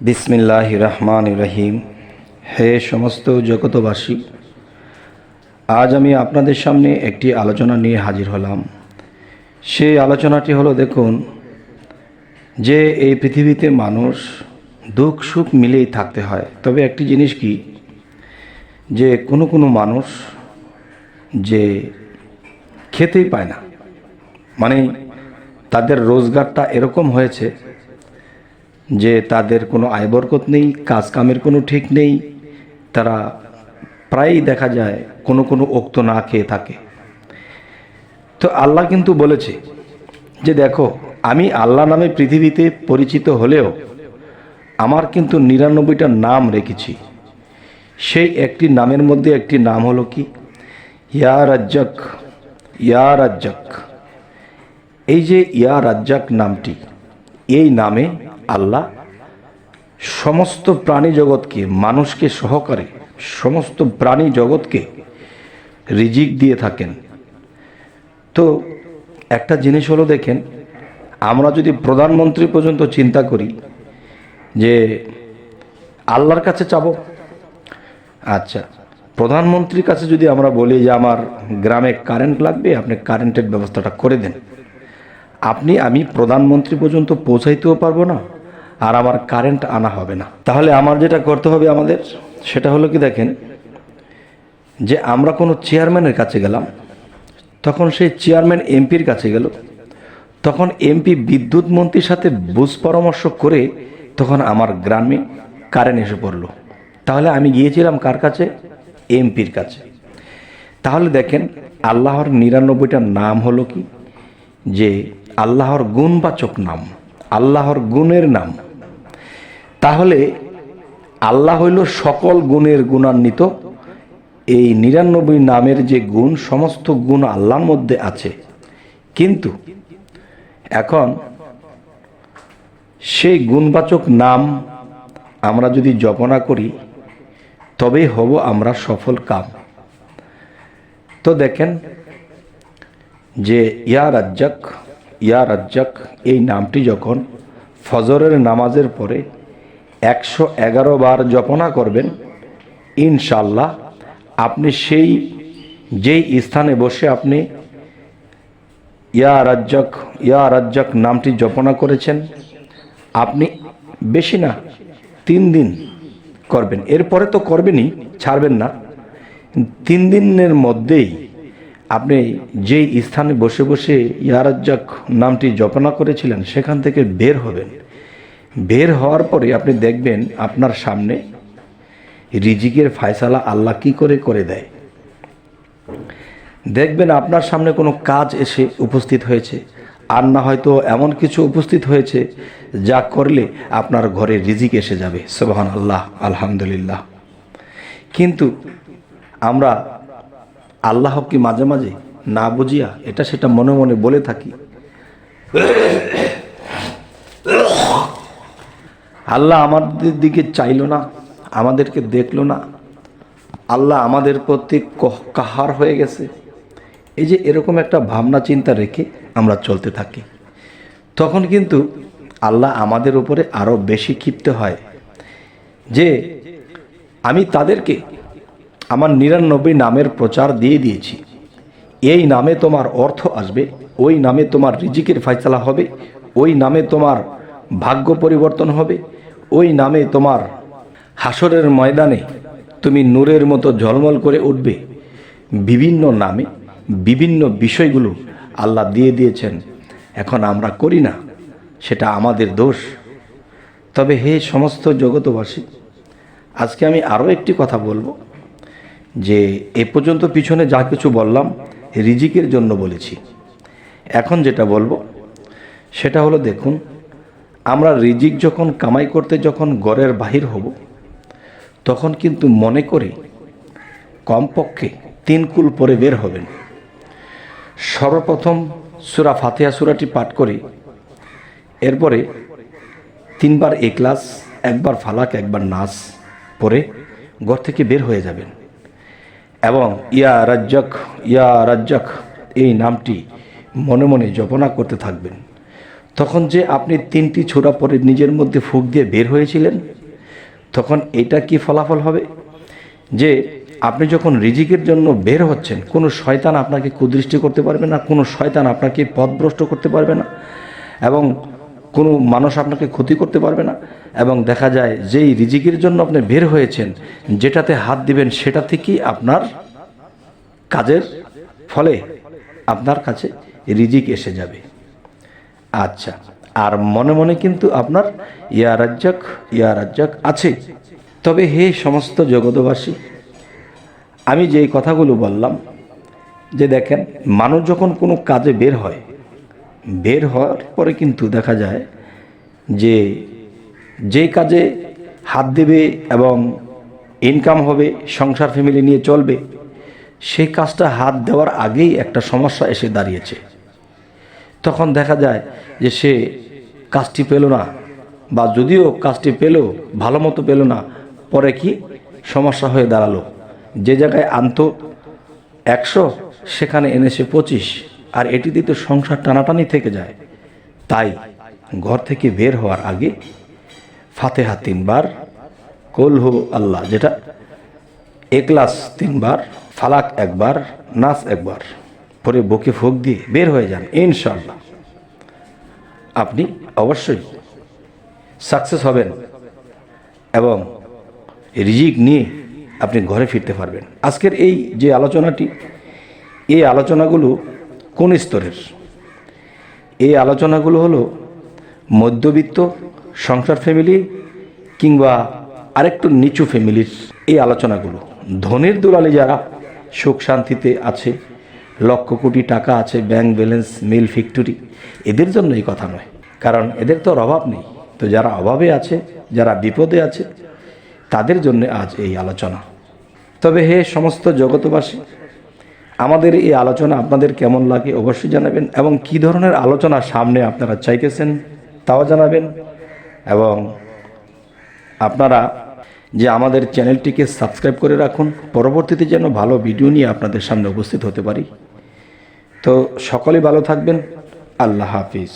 বিসমিল্লাহির রহমানির রহিম। হে সমস্ত জগতবাসী, আজ আমি আপনাদের সামনে একটি আলোচনা নিয়ে হাজির হলাম। সেই আলোচনাটি হলো, দেখুন যে এই পৃথিবীতে মানুষ দুঃখ সুখ মিলেই থাকতে হয়। তবে একটি জিনিস কি, যে কোনো মানুষ যে খেতেই পায় না, মানে তাদের রোজগারটা এরকম হয়েছে যে তাদের কোনো আয় বরকত নেই, কাজ কামের কোনো ঠিক নেই। তারা প্রায়ই দেখা যায় কোনো ওক্ত না খেয়ে থাকে। তো আল্লাহ কিন্তু বলেছে যে দেখো, আমি আল্লাহ নামে পৃথিবীতে পরিচিত হলেও আমার কিন্তু ৯৯টা নাম রেখেছি। সেই একটি নামের মধ্যে একটি নাম হলো কি, ইয়া রাজ্জাক। ইয়া রাজ্জাক, এই যে ইয়া রাজ্জাক নামটি, এই নামে আল্লাহ সমস্ত প্রাণী জগৎকে, মানুষকে সহকারে সমস্ত প্রাণী জগৎকে রিজিক দিয়ে থাকেন। তো একটা জিনিস হলো, দেখেন, আমরা যদি প্রধানমন্ত্রী পর্যন্ত চিন্তা করি যে আল্লাহর কাছে চাবো, আচ্ছা প্রধানমন্ত্রীর কাছে যদি আমরা বলি যে আমার গ্রামে কারেন্ট লাগবে, আপনি কারেন্টের ব্যবস্থাটা করে দেন, আমি প্রধানমন্ত্রী পর্যন্ত পৌঁছাইতেও পারবো না, আর আমার কারেন্ট আনা হবে না। তাহলে আমার যেটা করতে হবে আমাদের, সেটা হলো কি, দেখেন, যে আমরা কোনো চেয়ারম্যানের কাছে গেলাম, তখন সেই চেয়ারম্যান এমপির কাছে গেল, তখন এমপি বিদ্যুৎ মন্ত্রীর সাথে বুঝ পরামর্শ করে তখন আমার গ্রামে কারেন্ট এসে পড়লো। তাহলে আমি গিয়েছিলাম কার কাছে? এমপির কাছে। তাহলে দেখেন, আল্লাহর ৯৯টা নাম হলো কি, যে আল্লাহর গুণবাচক নাম, আল্লাহর গুণের নাম। তাহলে আল্লাহ হইল সকল গুণের গুণান্বিত। এই ৯৯ নামের যে গুণ, সমস্ত গুণ আল্লাহর মধ্যে আছে। কিন্তু এখন সেই গুণবাচক নাম আমরা যদি জপনা করি, তবেই হব আমরা সফল কাম। তো দেখেন যে ইয়া রাজ্জাক, ইয়া রাজ্জাক এই নামটি যখন ফজরের নামাজের পরে ১১১ বার জপনা করবেন, ইনশাল্লাহ আপনি যেই স্থানে বসে আপনি ইয়া রাজ্জাক, ইয়া রাজ্জাক নামটি জপনা করেছেন, আপনি বেশি না ৩ দিন করবেন। এরপরে তো করবেনই, ছাড়বেন না। ৩ দিনের মধ্যেই আপনি যেই স্থানে বসে বসে ইয়া রাজ্জাক নামটি জপনা করেছিলেন, সেখান থেকে বের হবেন। বের হওয়ার পরে আপনি দেখবেন আপনার সামনে রিজিকের ফয়সালা আল্লাহ কি করে দেয়। দেখবেন আপনার সামনে কোনো কাজ এসে উপস্থিত হয়েছে, আর না হয়তো এমন কিছু উপস্থিত হয়েছে যা করলে আপনার ঘরে রিজিক এসে যাবে। সুবহানাল্লাহ, আলহামদুলিল্লাহ। কিন্তু আমরা আল্লাহকে মাঝে মাঝে না বুঝিয়া এটা সেটা মনে মনে বলে থাকি। আল্লাহ আমাদের দিকে চাইলো না, আমাদেরকে দেখলো না, আল্লাহ আমাদের প্রতি কাহার হয়ে গেছে। এই যে এরকম একটা ভাবনা চিন্তা রেখে আমরা চলতে থাকি, তখন কিন্তু আল্লাহ আমাদের উপরে আরও বেশি ক্ষিপ্ত হয়। যে আমি তাদেরকে আমার ৯৯ নামের প্রচার দিয়ে দিয়েছি, এই নামে তোমার অর্থ আসবে, ওই নামে তোমার রিজিকের ফয়সালা হবে, ওই নামে তোমার ভাগ্য পরিবর্তন হবে, ওই নামে তোমার হাসরের ময়দানে তুমি নূরের মতো ঝলমল করে উঠবে। বিভিন্ন নামে বিভিন্ন বিষয়গুলো আল্লাহ দিয়ে দিয়েছেন। এখন আমরা করি না, সেটা আমাদের দোষ। তবে হে সমস্ত জগতবাসী, আজকে আমি আরও একটি কথা বলবো, যে এ পর্যন্ত পিছনে যা কিছু বললাম রিজিকের জন্য বলেছি। এখন যেটা বলবো সেটা হলো, দেখুন, আমরা রিজিক যখন কামাই করতে যখন ঘরের বাহির হব, তখন কিন্তু মনে করে কমপক্ষে ৩ কুল পরে বের হবেন। সর্বপ্রথম সূরা ফাতিহা সূরাটি পাঠ করে, এরপরে ৩ বার ইখলাস, ১ বার ফালাক, ১ বার নাস পরে ঘর থেকে বের হয়ে যাবেন। এবং ইয়া রাজ্জাক, ইয়া রাজ্জাক এই নামটি মনে মনে জপনা করতে থাকবেন। তখন যে আপনি 3টি ছোরা পরে নিজের মধ্যে ফুঁক দিয়ে বের হয়েছিলেন, তখন এটা কি ফলাফল হবে যে আপনি যখন রিজিকের জন্য বের হচ্ছেন, কোনো শয়তান আপনাকে কুদৃষ্টি করতে পারবে না, কোনো শয়তান আপনাকে পথভ্রষ্ট করতে পারবে না, এবং কোনো মানুষ আপনাকে ক্ষতি করতে পারবে না। এবং দেখা যায় যেই রিজিকের জন্য আপনি বের হয়েছেন, যেটাতে হাত দিবেন সেটা থেকেই আপনার কাজের ফলে আপনার কাছে রিজিক এসে যাবে। আচ্ছা, আর মনে মনে কিন্তু আপনার ইয়া রাজ্জাক আছে। তবে হে সমস্ত জগতবাসী, আমি যেই কথাগুলো বললাম, যে দেখেন, মানুষ যখন কোনো কাজে বের হয়, বের হওয়ার পরে কিন্তু দেখা যায় যে যেই কাজে হাত দেবে এবং ইনকাম হবে, সংসার ফ্যামিলি নিয়ে চলবে, সেই কাজটা হাত দেওয়ার আগেই একটা সমস্যা এসে দাঁড়িয়েছে। তখন দেখা যায় যে সে কাজটি পেল না, বা যদিও কাজটি পেল, ভালো মতো পেল না, পরে কি সমস্যা হয়ে দাঁড়ালো, যে জায়গায় আনতো 100 সেখানে এনেছে 25, আর এটিতে তো সংসার টানাটানি থেকে যায়। তাই ঘর থেকে বের হওয়ার আগে ফাতেহা 3 বার, কুল হু আল্লাহ যেটা এখলাস 3 বার, ফালাক 1 বার, নাস 1 বার পরে বুকে ফুঁক দিয়ে বের হয়ে যান। ইনশাআল্লাহ আপনি অবশ্যই সাকসেস হবেন এবং রিজিক নিয়ে আপনি ঘরে ফিরতে পারবেন। আজকের এই যে আলোচনাটি, এই আলোচনাগুলো কোন স্তরের? এই আলোচনাগুলো হলো মধ্যবিত্ত সংসার ফ্যামিলি কিংবা আরেকটু নিচু ফ্যামিলির এই আলোচনাগুলো। ধনীর দুলালি যারা সুখ শান্তিতে আছে, লক্ষ কোটি টাকা আছে, ব্যাংক ব্যালেন্স, মিল ফ্যাক্টরি, এদের জন্য এই কথা নয়, কারণ এদের তো আর অভাব নেই। তো যারা অভাবে আছে, যারা বিপদে আছে, তাদের জন্য আজ এই আলোচনা। তবে হে সমস্ত জগতবাসী, আমাদের এই আলোচনা আপনাদের কেমন লাগে অবশ্যই জানাবেন, এবং কি ধরনের আলোচনা সামনে আপনারা চাইতেছেন তাও জানাবেন। এবং আপনারা যে আমাদের চ্যানেলটিকে সাবস্ক্রাইব করে রাখুন, পরবর্তীতে যেন ভালো ভিডিও নিয়ে আপনাদের সামনে উপস্থিত হতে পারি। তো সকলেই ভালো থাকবেন। আল্লাহ হাফিজ।